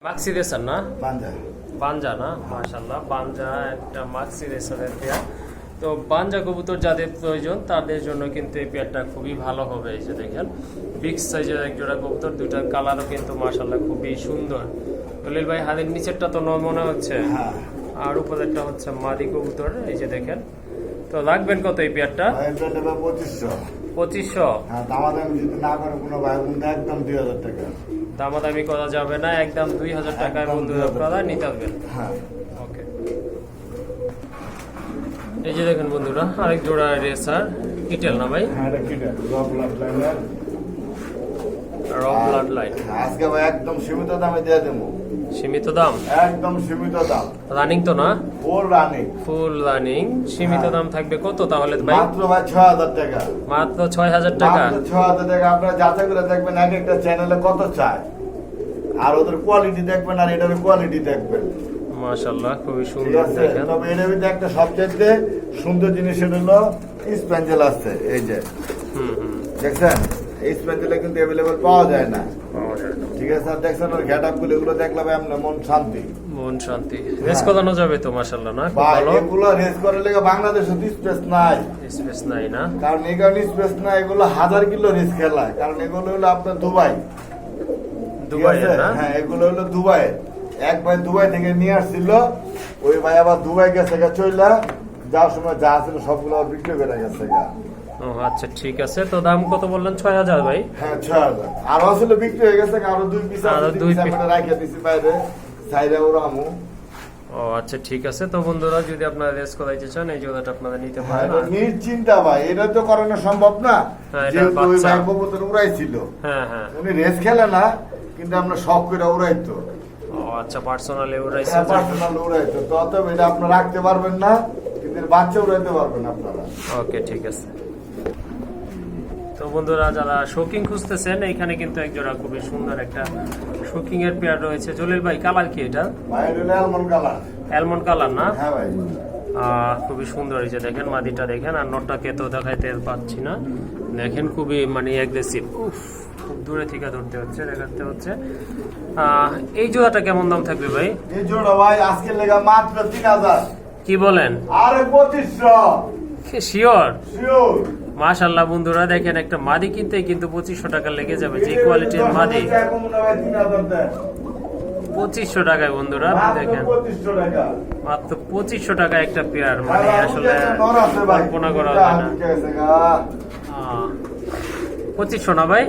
Maksi racer না বাঞ্জা বাঞ্জা না মাশাআল্লাহ বাঞ্জা একটা মাক্সি রেসারের পেয়ার। তো বাঞ্জা কবুতর যাদের প্রয়োজন তাদের জন্য কিন্তু এই পেয়ারটা খুবই ভালো হবে। এই যে দেখেন বিগ সাইজের এক জোড়া কবুতর, দুইটার কালারও কিন্তু মাশাআল্লাহ খুবই সুন্দর। দলিল ভাই হাতের নিচেরটা তো নয় মনে হচ্ছে, হ্যাঁ আর উপরেরটা হচ্ছে মাদি কবুতর। এই যে দেখেন, তো রাখবেন কত এই পেয়ারটা? এটা নেবে 2500। 2500। হ্যাঁ দামাদামি যদি না করে কোনো ভাই বোন একদম 2000 টাকা। দামাদামি করা যাবে না, একদম 2000 টাকায় বন্ধুরা আপনারা নিতে পারবেন। হ্যাঁ ওকে, এই যে দেখেন বন্ধুরা আরেক জোড়া রেসার কিটেল না ভাই? হ্যাঁ এটা কিটা রব ব্লাড লাইনার রব ব্লাড লাইন। আজকে ভাই একদম সীমিত দামে দিয়ে দেবো। সীমিত দাম? একদম সীমিত দাম। রানিং তো না? Full running. Full running. সীমিত দাম থাকবে কত তাহলে ভাই? মাত্র ভাই 6000 টাকা। মাত্র 6000 টাকা। মাত্র 6000 টাকা। আপনারা যাচাই করে দেখবেন এক একটা চ্যানেলে কত চায়, আর ওদের কোয়ালিটি দেখবেন আর এটার কোয়ালিটি দেখবেন। মাশাআল্লাহ খুবই ঠিক সুন্দর আছে, দেখেন। তবে এর ভিতরে একটা সবচেয়ে সুন্দর জিনিস হলো স্প্যাঞ্জেল আছে। এই যে দেখছেন এই স্প্যাঞ্জেল কিন্তু अवेलेबल পাওয়া যায় না। ঠিক আছে, আর দেখছেন ওর গেটআপ গুলো, এগুলো দেখলে ভাই আপনার মন শান্তি, মন শান্তি। রেস করানো যাবে তো মাশাআল্লাহ না? খুব ভাই ভালো। এগুলো রেস করার লেগে বাংলাদেশে স্পেস নাই, স্পেস নাই না? কারণ এই কারণে স্পেস নাই। এগুলো 1000 কিলো রেস খেলায়, কারণ এগুলো হলো আপনার দুবাই। দুবাই না? হ্যাঁ এগুলো হলো দুবাই। এক ভাই দুবাই থেকে নিয়ে আসছিল, ওই ভাই আবার দুবাই গেছে চইলা, যাওয়ার সময় যা ছিল সবগুলো বিক্রি করে গেছে গা। ও আচ্ছা ঠিক আছে, তো দাম কত বললেন? 6000 ভাই? হ্যাঁ 6000। আর আসলে বিক্রি হয়ে গেছে, আরো 2 পিস আরো আছে, 2 পিস রাখিয়ে দিছি বাইরে সাইডে ওরামু। ও আচ্ছা ঠিক আছে, তো বন্ধুরা যদি আপনারা রেস করাইতে চান এই জোড়াটা আপনারা নিতে হ্যাঁ পারেন। নিশ্চিন্তা ভাই, এটা তো করানো সম্ভব না, হ্যাঁ, এটা যেহেতু ওই বাচ্চা। ভাই কবুতর উড়াইছিল। হ্যাঁ হ্যাঁ। উনি রেস খেলে না, কিন্তু আমরা শখ করে উড়াইতো। ও আচ্ছা, পার্সোনালি উড়াইছে। পার্সোনাল উড়াইতো, তো অতএব এটা আপনারা রাখতে পারবেন না, কিন্তু এর বাচ্চা উড়াইতে পারবেন আপনারা। ওকে ঠিক আছে। তো বন্ধুরা যারা শৌকিং খুঁজতেছেন, এখানে কিন্তু এক জোড়া খুবই সুন্দর একটা শৌকিং এর পেয়ার রয়েছে। জলিল ভাই কালার কি এটা? ভাই এটা হলো অ্যালমন্ড কালার। অ্যালমন্ড কালার না? হ্যাঁ ভাই খুবই সুন্দর। এই যে দেখেন মাদিটা দেখেন, আর নটটাকে তো দেখাইতে পাচ্ছি না। দেখেন খুবই মানে অ্যাগ্রেসিভ। খুব দূরে থেকে ধরতে হচ্ছে, দেখাতে হচ্ছে। এই জোড়াটা কেমন দাম থাকবে ভাই? এই জোড়া ভাই আজকের লেগা মাত্র 3000। কি বলেন? আরে 2500 শিওর? শিওর। মাশাআল্লাহ বন্ধুরা দেখেন, একটা মাদি কিনতে কিন্তু 2500 টাকা লেগে যাবে। যে কোয়ালিটির মাদি 2500 টাকায় বন্ধুরা দেখেন, মাত্র 2500 টাকা একটা পেয়ার। মানে আসলে কল্পনা করা যায় না। 2500 না ভাই?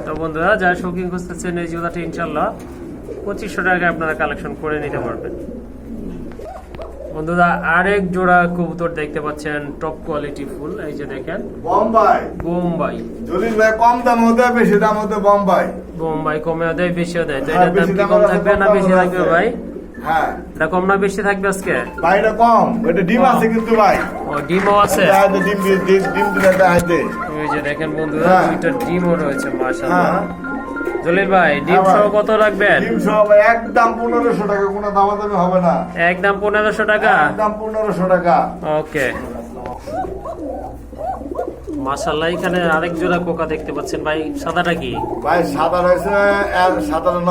তো বন্ধুরা যারা শৌখিন খুঁজতেছেন এই জোড়াটা ইনশাল্লাহ 2500 টাকায় আপনারা কালেকশন করে নিতে পারবেন। বন্ধুরা আরেক জোড়া কবুতর দেখতে পাচ্ছেন, টপ কোয়ালিটি ফুল। এই যে দেখেন বোম্বাই। বোম্বাই। জলিল ভাই কম দাম হতে বেশি দাম হতে বোম্বাই। বোম্বাই কমে দেয় বেশিও দেয়, তো এটার দাম কি কম থাকবে না বেশি থাকবে ভাই? হ্যাঁ এটা কম না বেশি থাকবে আজকে? ভাই এটা কম, এটা ডিম আছে কিন্তু ভাই। ও ডিমও আছে? ডিম দিলে হাতে। এই যে দেখেন বন্ধুরা দুইটা ডিমও রয়েছে মাশাআল্লাহ। হ্যাঁ জলিল ভাই ডিম সহ কত রাখবেন? ডিম সহ ভাই একদম 1500 টাকা, কোনো দামাদামি হবে না। একদম 1500 টাকা? একদম 1500 টাকা। ওকে মাশাআল্লাহ। এখানে আরেক জোড়া কোকা দেখতে পাচ্ছেন ভাই, সাদাটা কি ভাই? সাদা রয়েছে সাধারণ,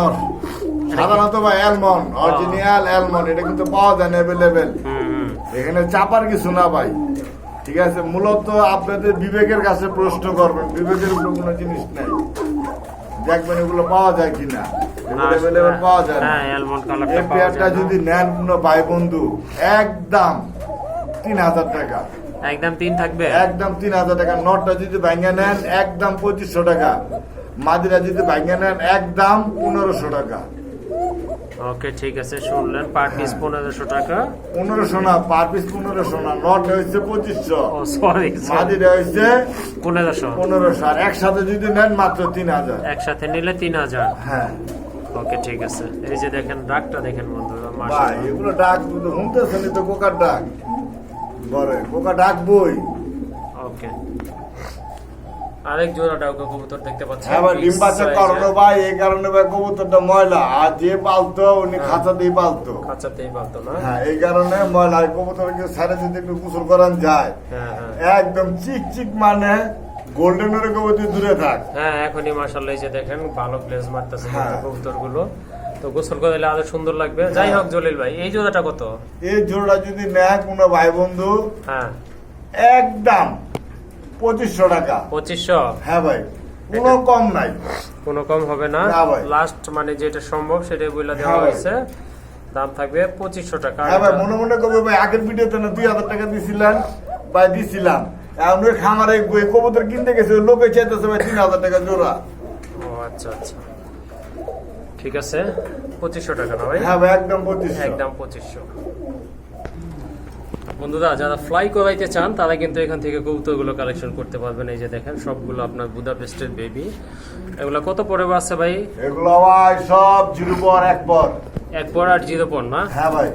সাধারণত ভাই অ্যালমন্ড, অরিজিনাল অ্যালমন্ড। এটা কিন্তু পাওয়া যায় না অ্যাভেলেবেল। এখানে চাপার কিছু না ভাই, ঠিক আছে? মূলত আপনাদের বিবেকের কাছে প্রশ্ন করবেন, বিবেকের উপর কোনো জিনিস নাই, দেখবেন এগুলো পাওয়া যায় কিনা। অ্যাভেলেবেল পাওয়া যায় না। হ্যাঁ অ্যালমন্ড কালারটা এই পাওয়া পেয়ারটা যায় যদি নেন কোনো ভাই বন্ধু, একদম 3000 টাকা। একদম 3 থাকবে? একদম 3000 টাকা। নটটা যদি ভাঙা নেন একদম 2500 টাকা। মাদিরা যদি ভাঙা নেন একদম 1500 টাকা। ওকে ঠিক আছে, শুনলেন পার পিস 1500 টাকা। 1500 না, পার পিস 1500 না, নট হচ্ছে 2500। ও সরি, মাদিরা হচ্ছে 1500। 1500। আর একসাথে যদি নেন মাত্র 3000। একসাথে নিলে 3000। হ্যাঁ ওকে ঠিক আছে। এই যে দেখেন ডাকটা দেখেন বন্ধুরা ভাই, মাশাআল্লাহ। এগুলো ডাক শুনতেছেন তো, কোকার ডাক বলে, কোকা ডাক বই। ওকে আরেক জোড়া ডাউকা কবুতর দেখতে পাচ্ছেন। হ্যাঁ ভাই, ডিম বাচ্চা কারণে ভাই, এই কারণে ভাই কবুতরটা ময়লা। আর যে পালতো উনি খাঁচাতেই পালতো। খাঁচাতেই পালতো না? হ্যাঁ এই কারণে ময়লা। কবুতরকে সাইডে যদি একটু গোসল করান যায়, হ্যাঁ হ্যাঁ একদম চিক মানে গোল্ডেনের কবুতর দূরে থাক। হ্যাঁ এখনই মাশাআল্লাহ এই যে দেখেন ভালো প্লেস মারতেছে কবুতর গুলো। তো গোসল করে দিলে আরো সুন্দর লাগবে। যাই হোক জলিল ভাই, এই জোড়াটা কত? এই জোড়া যদি নেয় কোনো ভাই বন্ধু, হ্যাঁ একদম 2500 টাকা। 2500? হ্যাঁ ভাই, কোনো কম নাই, কোনো কম হবে না। না ভাই। লাস্ট মানে যেটা সম্ভব সেটাই বলে দেওয়া হ্যাঁ ভাই। হয়েছে। দাম থাকবে 2500 টাকা। হ্যাঁ ভাই, মনে মনে করবে ভাই আগের ভিডিওতে না 2000 টাকা দিছিলেন ভাই, দিছিলাম। এখন ওই খামারে ওই কবুতর কিনতে গেছে, ওই লোকে চাইতেছে ভাই 3000 টাকা জোড়া। ও আচ্ছা আচ্ছা, ঠিক আছে 2500 টাকা না ভাই? হ্যাঁ ভাই, একদম 2500। একদম 2500। বন্ধুরা যারা ফ্লাই করাইতে চান তারা কিন্তু এখান থেকে কবুতরগুলো কালেকশন করতে পারবেন। এই যে দেখেন সবগুলো আপনার বুদাপেস্টের বেবি। এগুলো কত পরে আছে ভাই? এগুলো ভাই সব 0 পর 1 পর। 1 পর আর 0 পর না? হ্যাঁ ভাই।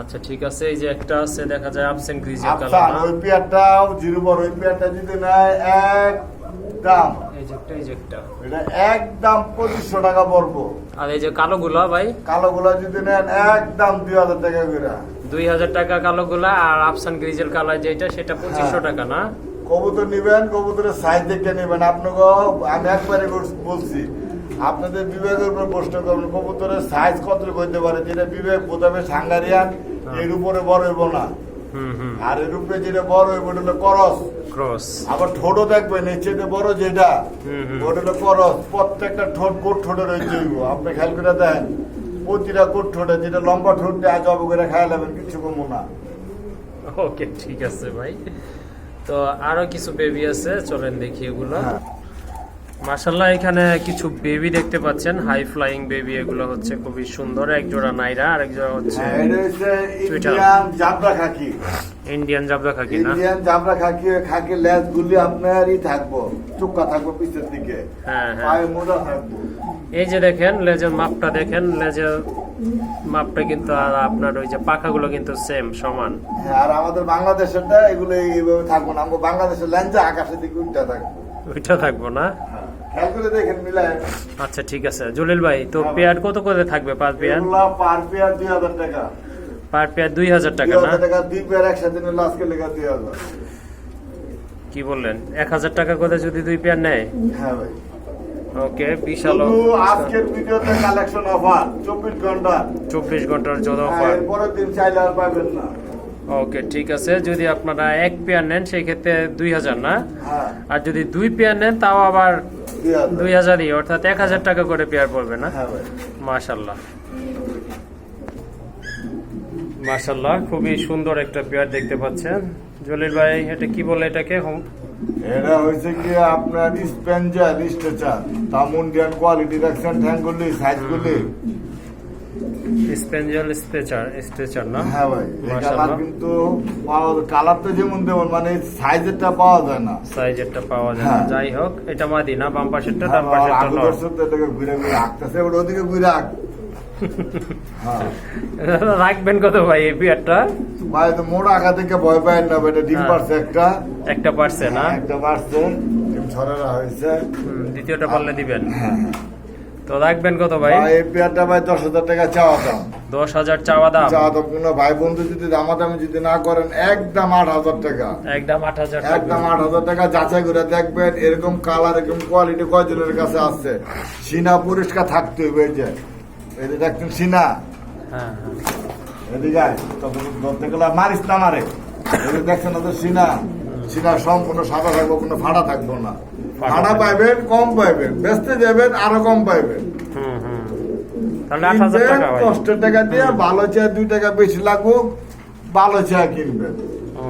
আচ্ছা ঠিক আছে। এই যে একটা আছে দেখা যায় আপসেন্ট গ্রিজের আচ্ছা, কালার না? ওই পেয়ারটাও 0 পর, ওই পেয়ারটা যদি নেয় একদম, এই যে একটা এটা একদম 2500 টাকা পড়বো। আর এই যে কালোগুলা ভাই? কালোগুলা যদি নেন একদম 2000 টাকা করে। 2000 টাকা কালোগুলা। আর আপসান গ্রিজেল কালার যেটা সেটা 2500 টাকা না? কবুতর নিবেন, কবুতরের সাইজ দেখে নিবেন। আপনাকে আমি একবারে বলছি, আপনাদের বিবেকের উপর প্রশ্ন করবেন, কবুতরের সাইজ কত হইতে পারে। যেটা বিবেক বোঝাবে সাঙ্গারিয়ান, এর উপরে বড় হইব না। আর এর উপরে যেটা বড় হইব ওটা হলো করস ক্রস। আবার ঠোঁটও দেখবেন, এর চেয়ে বড় যেটা ওটা হলো করস। প্রত্যেকটা ঠোঁট কোট ঠোঁটে রয়েছে, আপনি খেয়াল করে দেন প্রতিটা কোট ঠোঁটে। যেটা লম্বা ঠোঁট দিয়ে জব করে খাই নেবেন, কিছু কমো না। ওকে ঠিক আছে ভাই। তো আরো কিছু বেবি আছে, চলেন দেখি এগুলো। মাশাআল্লাহ এখানে কিছু বেবি দেখতে পাচ্ছেন, হাই ফ্লাইং বেবি। এগুলো হচ্ছে খুবই সুন্দর। এক জোড়া নাইরা, আরেক জোড়া হচ্ছে এটা হচ্ছে ইন্ডিয়ান জাবরা খাকি। ইন্ডিয়ান জাবরা খাকি না? ইন্ডিয়ান জাবরা খাকি। খাকি লেজ গুলি আপনারই থাকবো, চুক্কা থাকবো পিছের দিকে, হ্যাঁ হ্যাঁ। পায়ে মোটা থাকবো। এই যে দেখেন লেজের মাপটা দেখেন, লেজের মাপটা কিন্তু আর আপনার ওই যে পাখাগুলো কিন্তু সেম সমান। হ্যাঁ, আর আমাদের বাংলাদেশেরটা এগুলো এইভাবে থাকবো না। আমরা বাংলাদেশের ল্যাঞ্জা আকাশের দিকে উল্টা থাকবো। ওইটা থাকবো না? খেয়াল করে দেখেন মিলায়। আচ্ছা ঠিক আছে জলিল ভাই, তো পেয়ার কত করে থাকবে পার পেয়ার? এগুলা পার পেয়ার 2000 টাকা। পার পেয়ার 2000 টাকা না? 2000 টাকা, 2 পেয়ার একসাথে নিলে আজকে লেখা 2000। কি বললেন, 1000 টাকা করে যদি 2 পেয়ার নেয়? হ্যাঁ ভাই। ওকে, বিশাল শুধু আজকের ভিডিওতে কালেকশন অফার 24 ঘন্টা। 24 ঘন্টার জন্য হ্যাঁ, অফার। এরপরের দিন চাইলে আর পাবেন না। ওকে ঠিক আছে। যদি আপনারা 1 পেয়ার নেন সেই ক্ষেত্রে 2000 না? হ্যাঁ, আর যদি 2 পেয়ার নেন তাও আবার 2000। 2000ই, অর্থাৎ 1000 টাকা করে পেয়ার পড়বে না? হ্যাঁ ভাই। মাশাআল্লাহ মাশাআল্লাহ, খুবই সুন্দর একটা পেয়ার দেখতে পাচ্ছেন। জলিল ভাই এটা কি বলে এটাকে? এটা হয়েছে কি আপনার স্পেঞ্জার স্ট্রেচার, তামুন্ডিয়ান কোয়ালিটি রাখছেন, ঠ্যাংগুলি সাইজগুলি। স্পেঞ্জাল স্ট্রেচার না? হ্যাঁ ভাই, এই মাশাআল্লাহ। কালার কিন্তু কালারটা যেমন তেমন, মানে সাইজেরটা পাওয়া যায় না। সাইজেরটা পাওয়া যায় না। হ্যাঁ। যাই হোক, এটা মাদি না? বাম পাশেরটা হ্যাঁ, ডান পাশেরটা আগুন নর। দর্শক তো এটাকে ঘুরে ঘুরে আঁকতেছে, ওটা ওদিকে ঘুরে আঁক। হ্যাঁ রাখবেন কত ভাই এই পেয়ারটা? ভাই, তো মোটা আঁকা থেকে ভয় পায় না, এটা ডিম হ্যাঁ। পারছে একটা। একটা পারছে না? একটা পারছে, ডিম ছড়ানো হয়েছে। দ্বিতীয়টা পারলে দিবেন। হ্যাঁ। তো রাখবেন কত ভাই? ভাই, এই পেয়ারটা ভাই 10,000 টাকা চাওয়া দাম। 10,000 চাওয়া দাম? চাওয়া দাম। কোনো ভাই বন্ধু যদি দামাদামি যদি না করেন, একদম 8,000 টাকা। একদম 8,000 একদম 8,000 টাকা। যাচাই করে দেখবেন এরকম কালার, এরকম কোয়ালিটি কয়জনের কাছে আছে। সিনা পরিষ্কার থাকতে হবে। এই যে দেখছেন সিনা, হ্যাঁ হ্যাঁ। এদিকে আয়, তখন ধরতে গেলে মারিস না মারে। এই যে দেখছেন ওদের সিনা, সিনা সম্পূর্ণ সাদা থাকবো, কোনো ফাটা থাকবো না। ফাটা পাইবেন, কম পাইবেন, বেচতে যাবেন আরো কম পাইবেন। তাহলে 8,000 টাকা ভাই। কষ্টের টাকা দিয়ে ভালো চেয়ার 2 টাকা বেশি লাগুক, ভালো চেয়ার কিনবেন।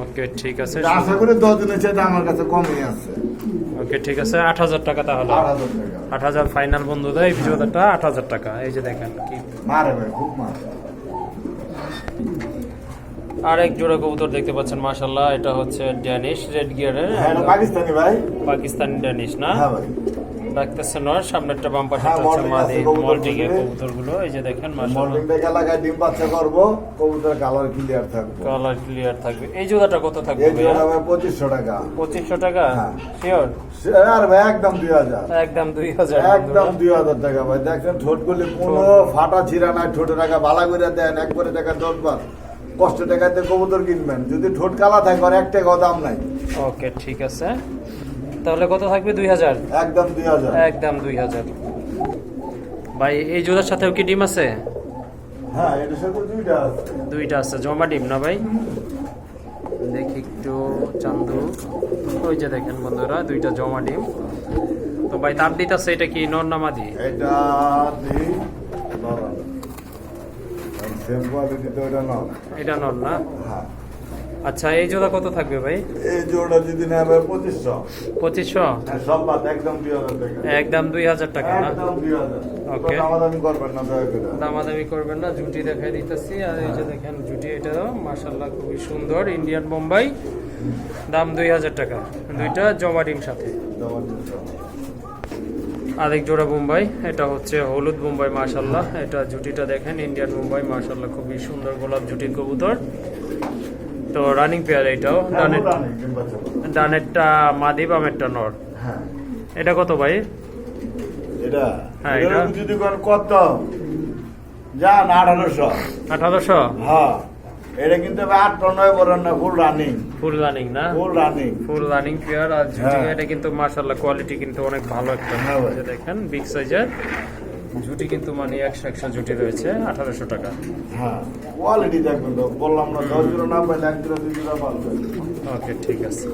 ওকে ঠিক আছে। আশা করি 10 দিনের চেয়ে আমার কাছে কমই আছে। ওকে ঠিক আছে, 8,000 টাকা তাহলে। 8,000 টাকা। 8,000 ফাইনাল বন্ধুরা, এই ভিডিওটা 8,000 টাকা। এই যে দেখেন কি মারে ভাই, খুব মারে। আর এক জোড়া কবুতর দেখতে পাচ্ছেন মাশাআল্লাহ। এটা হচ্ছে ড্যানিশ রেড গিয়ারের, হ্যাঁ, এটা পাকিস্তানি ভাই। পাকিস্তানি ড্যানিশ না? হ্যাঁ ভাই। ডাকতেছে নর, সামনেরটা বাম পাশেরটা হ্যাঁ, হচ্ছে মল্টিং মাদি। আছে কবুতরগুলো। মল্টিং এর কবুতরগুলো এই যে দেখেন মাশাআল্লাহ। মল্টিংটা এলাকায় ডিম বাচ্চা করবো, কবুতর কালার ক্লিয়ার থাকবে। কালার ক্লিয়ার থাকবে। এই জোড়াটা কত থাকবে এই ভাইয়া? জোড়া ভাই 2500 টাকা। 2500 টাকা? হ্যাঁ। শিওর? আর ভাই একদম 2000। একদম 2000। একদম 2000 টাকা ভাই। দেখেন ঠোঁটগুলি কোনো ফাটা ছিঁড়া নাই, ঠোঁটে টাকা ভালা করে দেন, একবারে টাকা 10 বার। কষ্ট টাকাতে কবুতর কিনবেন, যদি ঠোঁট কালা থাকে আর 1 টাকাও দাম নাই। ওকে ঠিক আছে, তাহলে কত থাকবে? 2000? একদম 2000। একদম 2000। ভাই এই জোড়ার সাথেও কি ডিম আছে? হ্যাঁ, এটার সাথে দুইটা আছে। দুইটা আছে, জমা ডিম না ভাই? দেখি একটু চান্দু, ওই যে দেখেন বন্ধুরা দুইটা জমা ডিম। তো ভাই তার দিতেছে, এটা কি নর না মাদি? এটা দিই নরম, সেম কোয়ালিটি তো এটা নর। এটা নর না? হ্যাঁ। আচ্ছা, এই জোড়া কত থাকবে ভাই? এই জোড়া যদি নেবে 2500। 2500? হ্যাঁ, সব বাদ একদম 2000 টাকা। একদম 2000 টাকা না? একদম 2000। ওকে। দামাদামি করবেন না দয়া করে। দামাদামি করবেন না, জুটি দেখাই দিতেছি। আর এই যে দেখেন জুটি, এটাও মাশাআল্লাহ খুবই সুন্দর, ইন্ডিয়ান বোম্বাই, দাম 2000 টাকা, দুইটা জমা ডিম সাথে। আরেক জোড়া বোম্বাই, এটা হচ্ছে হলুদ বোম্বাই মাশাআল্লাহ। এটা জুটিটা দেখেন, ইন্ডিয়ান বোম্বাই মাশাআল্লাহ খুবই সুন্দর গোলাপ জুটির কবুতর। তো রানিং পেয়ার এটাও, ডানেরটা মাদি, বামেরটা নর। হ্যাঁ। এটা কত ভাই? এটা হ্যাঁ, এটা এটা যদি কোন কত জান 1800। 1800? হ্যাঁ, এটা কিন্তু 8 টন নয় বলেন না, ফুল রানিং। ফুল রানিং না? Full running. Full running pair. আর জুটি হ্যাঁ। এটা কিন্তু মাশাআল্লাহ কোয়ালিটি কিন্তু অনেক ভালো একটা। হ্যাঁ ভাই। এই যে দেখেন বিগ সাইজের জুটি কিন্তু মানে 100 জুটি রয়েছে, 1800 টাকা। হ্যাঁ, কোয়ালিটি দেখবেন তো, বললাম না 10 কিলো না পাইলে 1 কিলো 2 কিলো পাবেন। ওকে, ঠিক আছে।